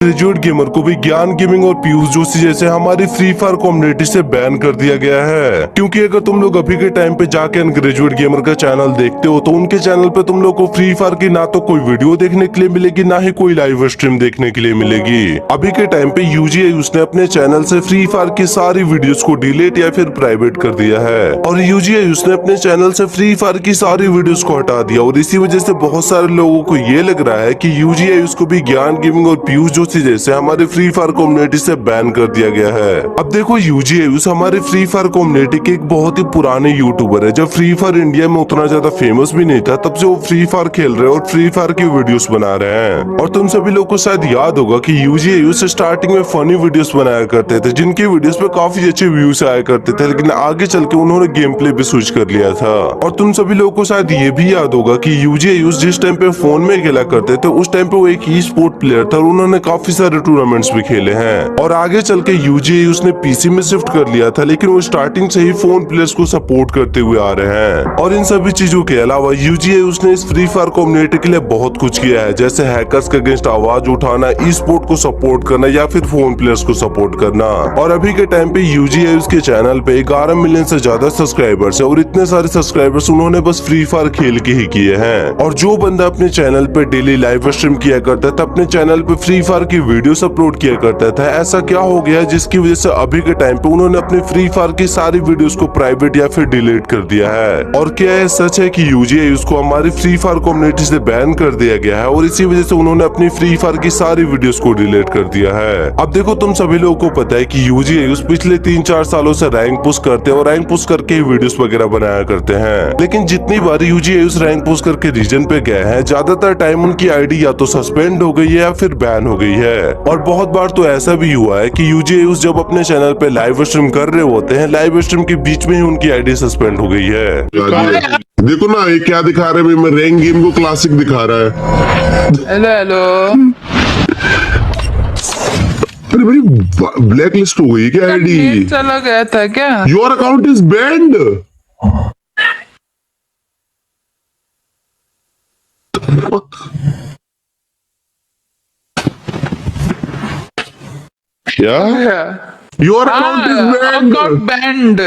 Graduate gamer को भी ज्ञान गेमिंग और पीयूष जोशी जैसे हमारी फ्री फायर कम्युनिटी से बैन कर दिया गया है। क्योंकि अगर तुम लोग अभी के टाइम पे जाके ग्रेजुएट गेमर का चैनल देखते हो तो उनके चैनल पे तुम लोग को फ्री फायर की ना तो कोई वीडियो देखने के लिए मिलेगी, ना ही कोई लाइव स्ट्रीम देखने के लिए मिलेगी। अभी के टाइम पे यूजीआई उसने अपने चैनल से फ्री फायर की सारी वीडियोस को डिलीट या फिर प्राइवेट कर दिया है और यूजीआई उसने अपने चैनल से फ्री फायर की सारी वीडियोस को हटा दिया। और इसी वजह से बहुत सारे लोगों को ये लग रहा है कि यूजीआई उसको भी ज्ञान गेमिंग और पीयूष जोशी जैसे हमारे फ्री फायर कम्युनिटी से बैन कर दिया गया है। अब देखो यूजीआई उस हमारे फ्री फायर कम्युनिटी के एक बहुत ही पुराने यूट्यूबर है। जब फ्री फायर इंडिया में उतना ज्यादा फेमस भी नहीं था तब से वो फ्री फायर खेल रहे हैं और फ्री फायर की वीडियोस बना रहे हैं। और तुम सभी लोग को शायद याद होगा कि यूजीआई उस स्टार्टिंग में फनी वीडियोस बनाया करते थे जिनकी वीडियोस पे काफी अच्छे व्यूज आया करते थे, लेकिन आगे चल के उन्होंने गेम प्ले भी स्विच कर लिया था। और तुम सभी लोगों को शायद ये भी याद होगा कि यूजीआई जिस टाइम पे फोन में खेला करते थे उस टाइम पे वो एक ई स्पोर्ट प्लेयर था और उन्होंने काफी सारे टूर्नामेंट्स भी खेले हैं। और आगे चल के यूजीआई उसने पीसी में शिफ्ट कर लिया था, लेकिन वो स्टार्टिंग से ही फोन प्लेयर्स को सपोर्ट करते हुए आ रहे हैं। और इन सभी चीजों के अलावा यूजीआई उसने इस फ्री फायर कम्युनिटी के लिए बहुत कुछ किया है, जैसे हैकर्स के अगेंस्ट आवाज उठाना, ई स्पोर्ट को सपोर्ट करना या फिर फोन प्लेयर्स को सपोर्ट करना। और अभी के टाइम पे यूजीआई उसके चैनल पे 11 मिलियन से ज्यादा सब्सक्राइबर्स है और इतने सारे सब्सक्राइबर्स उन्होंने बस फ्री फायर खेल के ही किए हैं। और जो बंदा अपने चैनल पे डेली लाइव स्ट्रीम किया करता था, अपने चैनल पे फ्री फायर की वीडियोस अपलोड किया करता था, ऐसा क्या हो गया जिसकी वजह से अभी के टाइम पे उन्होंने अपने फ्री फायर की सारी वीडियोस को प्राइवेट या फिर डिलीट कर दिया है। और क्या यह सच है कि यूजीआई उसको हमारी फ्री फायर कम्युनिटी से बैन कर दिया गया है और इसी वजह से उन्होंने अपनी फ्री फायर की सारी वीडियोस को डिलीट कर दिया है। अब देखो तुम सभी लोगों को पता है कि यूजीआई उस पिछले 3-4 सालों से रैंक पुश करते हैं और रैंक पुश करके ही वीडियोस वगैरह बनाया करते हैं। लेकिन जितनी बार यूजीआई उस रैंक पुश करके रीजन पे गए हैं, ज्यादातर टाइम उनकी आईडी या तो सस्पेंड हो गई है या फिर बैन हो गई है। और बहुत बार तो ऐसा भी हुआ है कि यूजीआई जब अपने चैनल पे लाइव स्ट्रीम कर रहे होते हैं, लाइव स्ट्रीम के बीच में ही उनकी आईडी सस्पेंड हो गई है। देखो ना ये क्या दिखा रहे हैं, मैं रैंक गेम को क्लासिक दिखा रहा है। Hello hello. अरे भाई ब्लैक लिस्ट हो गई क्या आईडी? चला गया था क्या? Your account is banned. क्या? Your account is account banned,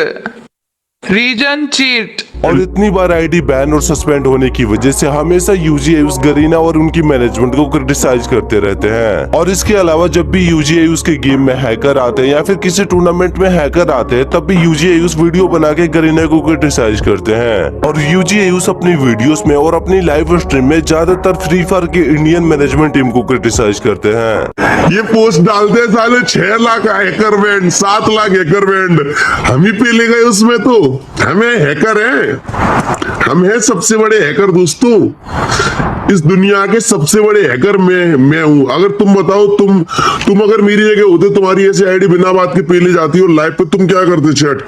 reason cheat. और इतनी बार आईडी बैन और सस्पेंड होने की वजह से हमेशा यूजीआई उस गरीना और उनकी मैनेजमेंट को क्रिटिसाइज करते रहते हैं। और इसके अलावा जब भी यूजीआई उसके गेम में हैकर आते हैं या फिर किसी टूर्नामेंट में हैकर आते हैं, तब भी यूजीआई उस वीडियो बना के गरीना को क्रिटिसाइज करते हैं। और यूजीआई उस अपनी वीडियोस में और अपनी लाइव स्ट्रीम में ज्यादातर फ्री फायर की इंडियन मैनेजमेंट टीम को क्रिटिसाइज करते हैं। ये पोस्ट डालते हैं साले 6 lakh hacker band, 7 lakh hacker band, हम ही पी ले गए उसमें। तो हमें हैकर है, हम हैं सबसे बड़े हैकर दोस्तों। इस दुनिया के सबसे बड़े हैकर मैं हूँ। अगर तुम बताओ, तुम अगर मेरी जगह होते, तुम्हारी ऐसी आईडी बिना बात के पी ले जाती और लाइव पे तुम क्या करते? चैट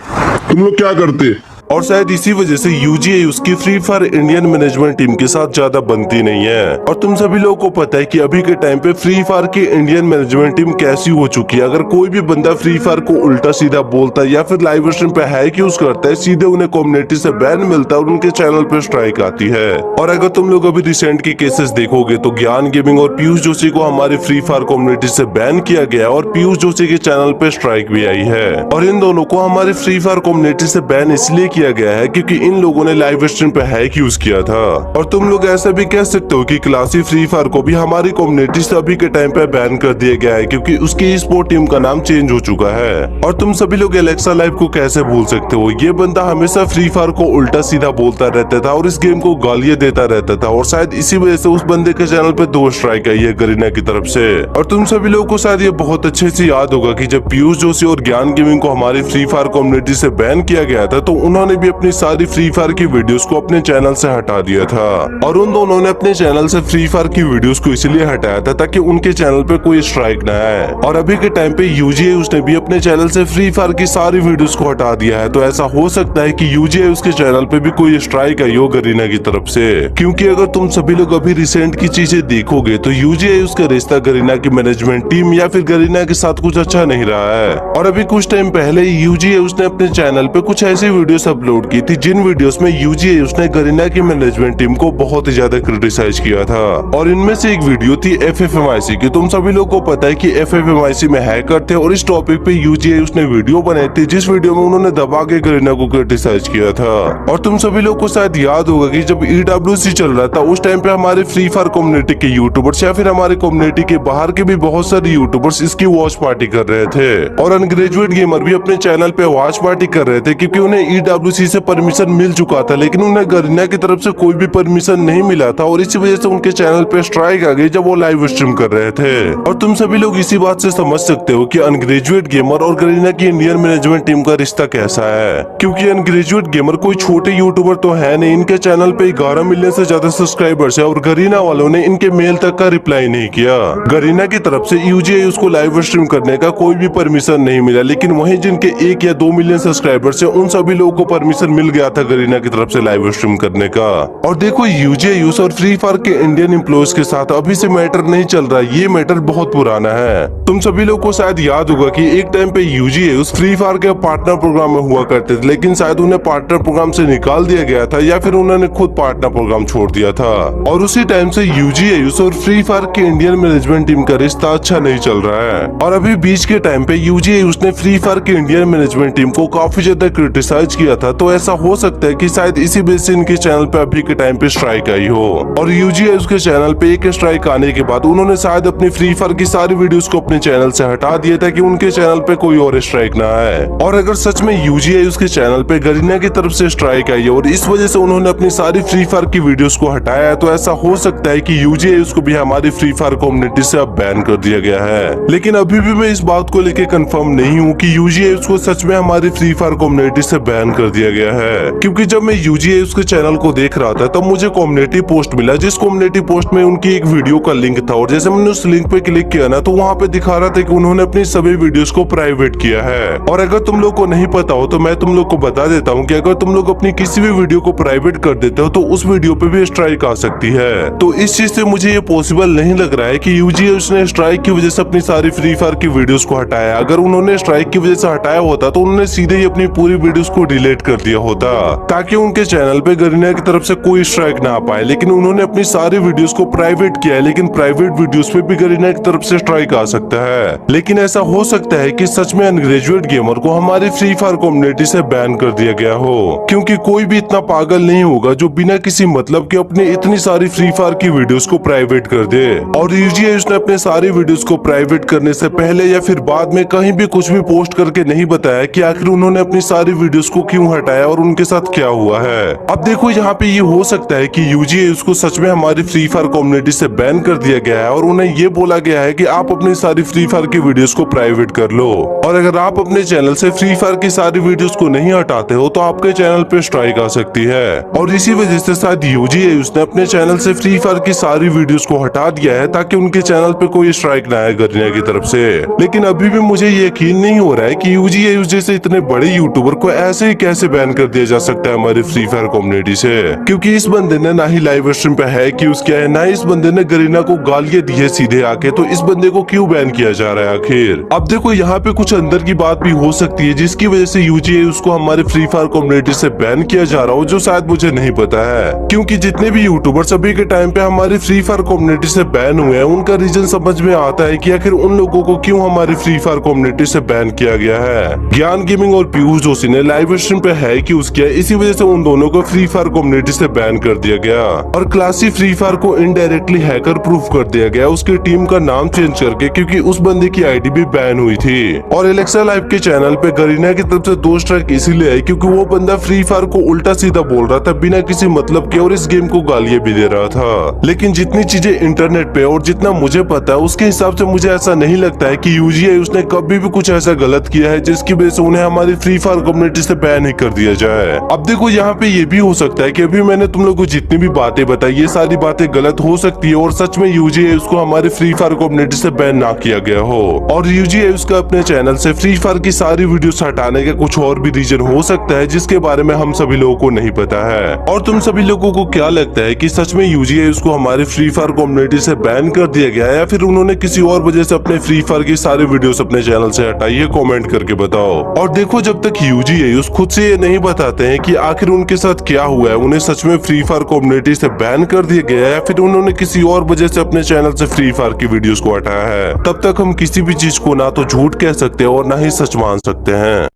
तुम लोग क्या करते? और शायद इसी वजह से यूजीआई उसकी free fire Indian management team के साथ ज्यादा बनती नहीं है। और तुम सभी लोगों को पता है कि अभी के टाइम पे फ्री फायर की इंडियन मैनेजमेंट टीम कैसी हो चुकी है। अगर कोई भी बंदा फ्री फायर को उल्टा सीधा बोलता है या फिर लाइव स्ट्रीम पे हैक यूज करता है, सीधे उन्हें कम्युनिटी से बैन मिलता है और उनके चैनल पे स्ट्राइक आती है। और अगर तुम लोग अभी रिसेंट के केसेस देखोगे तो ज्ञान गेमिंग और पीयूष जोशी को हमारी फ्री फायर कम्युनिटी से बैन किया गया और पीयूष जोशी के चैनल पे स्ट्राइक भी आई है। और इन दोनों को हमारी फ्री फायर कम्युनिटी से बैन इसलिए किया गया है क्योंकि इन लोगों ने लाइव स्ट्रीम पे हैक यूज किया था। और तुम लोग ऐसा भी कह सकते हो कि क्लासी फ्री फायर को भी हमारी कम्युनिटी से अभी के टाइम पे बैन कर दिया गया है क्योंकि उसकी ई स्पोर्ट टीम का नाम चेंज हो चुका है। और तुम सभी लोग एलेक्सा लाइव को कैसे भूल सकते हो? ये बंदा हमेशा फ्री फायर को उल्टा सीधा बोलता रहता था और इस गेम को गालियां देता रहता था और शायद इसी वजह से उस बंदे के चैनल पे 2 स्ट्राइक आई है गरीना की तरफ से। और तुम सभी लोगों को शायद ये बहुत अच्छे से याद होगा कि जब पीयूष जोशी और ज्ञान गेमिंग को हमारी फ्री फायर कम्युनिटी से बैन किया गया था तो उन्होंने भी अपनी सारी फ्री फायर की वीडियोस को अपने चैनल से हटा दिया था। और उन दोनों ने अपने चैनल से फ्री फायर की वीडियोस को इसलिए हटाया था ताकि उनके चैनल पे कोई स्ट्राइक न आए। और अभी के टाइम पे यूजीआई उसने भी अपने चैनल से फ्री फायर की सारी वीडियोस को हटा दिया है। तो ऐसा हो सकता है कि यूजीआई उसके चैनल पे भी कोई स्ट्राइक आई हो गरीना की तरफ से। क्योंकि अगर तुम सभी लोग अभी रिसेंट की चीजें देखोगे तो यूजीआई उसका रिश्ता गरीना की मैनेजमेंट टीम या फिर गरीना के साथ कुछ अच्छा नहीं रहा है। और अभी कुछ टाइम पहले यूजीआई उसने अपने चैनल पे कुछ ऐसी वीडियोस अपलोड की थी जिन वीडियोस में यूजी उसने गरीना की मैनेजमेंट टीम को बहुत ही ज्यादा क्रिटिसाइज किया था। और इनमें से एक वीडियो थी FFMIC की। तुम सभी लोगों को पता है कि FFMIC में हैकर थे और इस टॉपिक पे यूजी उसने वीडियो बनाई थी जिस वीडियो में उन्होंने दबा के गरीना को क्रिटिसाइज किया था। और तुम सभी लोग को शायद याद होगा कि जब EWC चल रहा था उस टाइम पे हमारे फ्री फायर कम्युनिटी के यूट्यूबर्स या फिर हमारे कम्युनिटी के बाहर के भी बहुत सारे यूट्यूबर्स इसकी वॉच पार्टी कर रहे थे और अनग्रेजुएट गेमर भी अपने चैनल पे वॉच पार्टी कर रहे थे क्योंकि उन्हें EWC से परमिशन मिल चुका था, लेकिन उन्हें गरीना की तरफ से कोई भी परमिशन नहीं मिला था और इसी वजह से उनके चैनल पे स्ट्राइक आ गई जब वो लाइव स्ट्रीम कर रहे थे। और तुम सभी लोग इसी बात से समझ सकते हो कि अनग्रेजुएट गेमर और गरीना की इंडियन मैनेजमेंट टीम का रिश्ता कैसा है, क्योंकि अनग्रेजुएट गेमर कोई छोटे यूट्यूबर तो है नहीं। इनके चैनल पे 11 मिलियन से ज्यादा सब्सक्राइबर्स है और गरीना वालों ने इनके मेल तक का रिप्लाई नहीं किया। गरीना की तरफ से यूजी उसको लाइव स्ट्रीम करने का कोई भी परमिशन नहीं मिला, लेकिन वहीं जिनके 1 या 2 मिलियन सब्सक्राइबर्स है उन सभी लोगों को परमिशन मिल गया था गरीना की तरफ से लाइव स्ट्रीम करने का। और देखो यूजी और फ्री फायर के इंडियन एम्प्लॉयज के साथ अभी से मैटर नहीं चल रहा, ये मैटर बहुत पुराना है। तुम सभी लोग को शायद याद होगा कि एक टाइम पे यूजी उस फ्री फायर के पार्टनर प्रोग्राम में हुआ करते थे, लेकिन शायद उन्हें पार्टनर प्रोग्राम से निकाल दिया गया था या फिर उन्होंने खुद पार्टनर प्रोग्राम छोड़ दिया था। और उसी टाइम से यूजी और फ्री फायर के इंडियन मैनेजमेंट टीम का रिश्ता अच्छा नहीं चल रहा है। और अभी बीच के टाइम पे यूजी उसने फ्री फायर के इंडियन मैनेजमेंट टीम को काफी ज्यादा क्रिटिसाइज किया था, तो ऐसा हो सकता है कि शायद इसी वजह से इनके चैनल पे अभी के टाइम पे स्ट्राइक आई हो। और यूजी उसके चैनल पे एक स्ट्राइक आने के बाद उन्होंने शायद अपनी फ्री फायर की सारी वीडियोस को अपने चैनल से हटा दिया था कि उनके चैनल पे कोई और स्ट्राइक ना आए। और अगर सच में यूजी उसके चैनल पे गरीना की तरफ से स्ट्राइक आई और इस वजह से उन्होंने अपनी सारी फ्री फायर की वीडियोस को हटाया है, तो ऐसा हो सकता है कि यूजी उसको भी हमारी फ्री फायर कम्युनिटी से अब बैन कर दिया गया है। लेकिन अभी भी मैं इस बात को लेकर कंफर्म नहीं हूँ कि यूजी उसको सच में हमारी फ्री फायर कम्युनिटी से बैन कर दिया गया है, क्योंकि जब मैं यूजी उसके चैनल को देख रहा था तब मुझे कम्युनिटी पोस्ट मिला जिस कम्युनिटी पोस्ट में उनकी एक वीडियो का लिंक था। और जैसे मैंने उस लिंक पे क्लिक किया ना तो वहाँ पे दिखा रहा था कि उन्होंने अपनी सभी वीडियोस को प्राइवेट किया है। और अगर तुम लोग को नहीं पता हो तो मैं तुम लोग को बता देता हूँ कि अगर तुम लोग अपनी किसी भी वीडियो को प्राइवेट कर देते हो तो उस वीडियो पे भी स्ट्राइक आ सकती है। तो इस चीज से मुझे ये पॉसिबल नहीं लग रहा है कि यूजी उसने स्ट्राइक की वजह से अपनी सारी फ्री फायर की वीडियोस को हटाया। अगर उन्होंने स्ट्राइक की वजह से हटाया होता तो उन्होंने सीधे ही अपनी पूरी वीडियोस को डिलीट कर दिया होता ताकि उनके चैनल पे गरीना की तरफ से कोई स्ट्राइक ना आ पाए। लेकिन उन्होंने अपनी सारी वीडियोस को प्राइवेट किया है, लेकिन प्राइवेट वीडियोस पे भी गरीना की तरफ से स्ट्राइक आ सकता है। लेकिन ऐसा हो सकता है कि सच में अनग्रेजुएट गेमर को हमारी फ्री फायर कम्युनिटी से बैन कर दिया गया हो, क्योंकि कोई भी इतना पागल नहीं होगा जो बिना किसी मतलब के अपने इतनी सारी फ्री फायर की वीडियोस को प्राइवेट कर दे। और यूजी उसने अपने सारी वीडियोस को प्राइवेट करने से पहले या फिर बाद में कहीं भी कुछ भी पोस्ट करके नहीं बताया कि आखिर उन्होंने अपनी सारी वीडियोस को क्यों हटाया और उनके साथ क्या हुआ है। अब देखो यहाँ पे ये हो सकता है कि यूजी उसको सच में हमारी फ्री फायर कम्युनिटी से बैन कर दिया गया है और उन्हें ये बोला गया है कि आप अपनी सारी फ्री फायर की वीडियोस को प्राइवेट कर लो, और अगर आप अपने चैनल से फ्री फायर की सारी वीडियोस को नहीं हटाते हो तो आपके चैनल पे स्ट्राइक आ सकती है। और इसी वजह से शायद यूजी उसने अपने चैनल से फ्री फायर की सारी वीडियोस को हटा दिया है ताकि उनके चैनल पे कोई स्ट्राइक ना आए गरीना की तरफ से। लेकिन अभी भी मुझे यकीन नहीं हो रहा है कि यूजी जैसे इतने बड़े यूट्यूबर को ऐसे ही कैसे बैन कर दिया जा सकता है हमारी फ्री फायर कम्युनिटी से, क्योंकि इस बंदे ने ना ही लाइव स्ट्रीम पे है कि उसके है, ना इस बंदे ने गरीना को गालियां दी है सीधे आके, तो इस बंदे को क्यों बैन किया जा रहा है आखिर। अब देखो यहाँ पे कुछ अंदर की बात भी हो सकती है जिसकी वजह से यूजी उसको हमारे फ्री फायर कम्युनिटी से बैन किया जा रहा हो, जो शायद मुझे नहीं पता है। क्योंकि जितने भी यूट्यूबर्स अभी के टाइम पे हमारी फ्री फायर कम्युनिटी से बैन हुए हैं उनका रीजन समझ में आता है कि आखिर उन लोगों को क्यों हमारी फ्री फायर कम्युनिटी से बैन किया गया है। ज्ञान गेमिंग और पीयूष जोशी ने लाइव स्ट्रीम पे है कि उसकी इसी वजह से उन दोनों को फ्री फायर कम्युनिटी से बैन कर दिया गया। और क्लासी फ्री फायर को इनडायरेक्टली हैकर प्रूफ कर दिया गया उसकी टीम का नाम चेंज करके, क्योंकि उस बंदे की आईडी भी बैन हुई थी। और एलेक्सा लाइव के चैनल पे गरीना की तरफ से 2 स्ट्राइक इसीलिए आई क्योंकि वो बंदा फ्री फायर को उल्टा सीधा बोल रहा था बिना किसी मतलब के और इस गेम को गालियां भी दे रहा था। लेकिन जितनी चीजें इंटरनेट पे और जितना मुझे पता है उसके हिसाब से मुझे ऐसा नहीं लगता है कि यूजी उसने कभी भी कुछ ऐसा गलत किया है जिसकी वजह से उन्हें हमारी फ्री फायर कम्युनिटी से बैन ही कर दिया जाए। अब देखो यहाँ पे ये भी हो सकता है कि अभी मैंने तुम लोग को जितनी भी बातें बताई ये सारी बातें गलत हो सकती है और सच में यूजी उसको हमारे फ्री फायर कम्युनिटी से बैन ना किया गया हो, और यूजी उसका अपने चैनल से फ्री फायर की सारी वीडियोस हटाने का कुछ और भी रीजन हो सकता है जिसके बारे में हम सभी लोगों को नहीं पता है। और तुम सभी लोगों को क्या लगता है कि सच में यूजी उसको हमारे फ्री फायर कम्युनिटी से बैन कर दिया गया है या फिर उन्होंने किसी और वजह से अपने फ्री फायर की सारी वीडियोस अपने चैनल से हटाई है? कमेंट करके बताओ। और देखो जब तक यूजी खुद से ये नहीं बताते हैं कि आखिर उनके साथ क्या हुआ है। उन्हें सच में फ्री फायर कम्युनिटी से बैन कर दिया गया है या फिर उन्होंने किसी और वजह से अपने चैनल से फ्री फायर की वीडियोस को हटाया है। तब तक हम किसी भी चीज को ना तो झूठ कह सकते हैं और ना ही सच मान सकते हैं।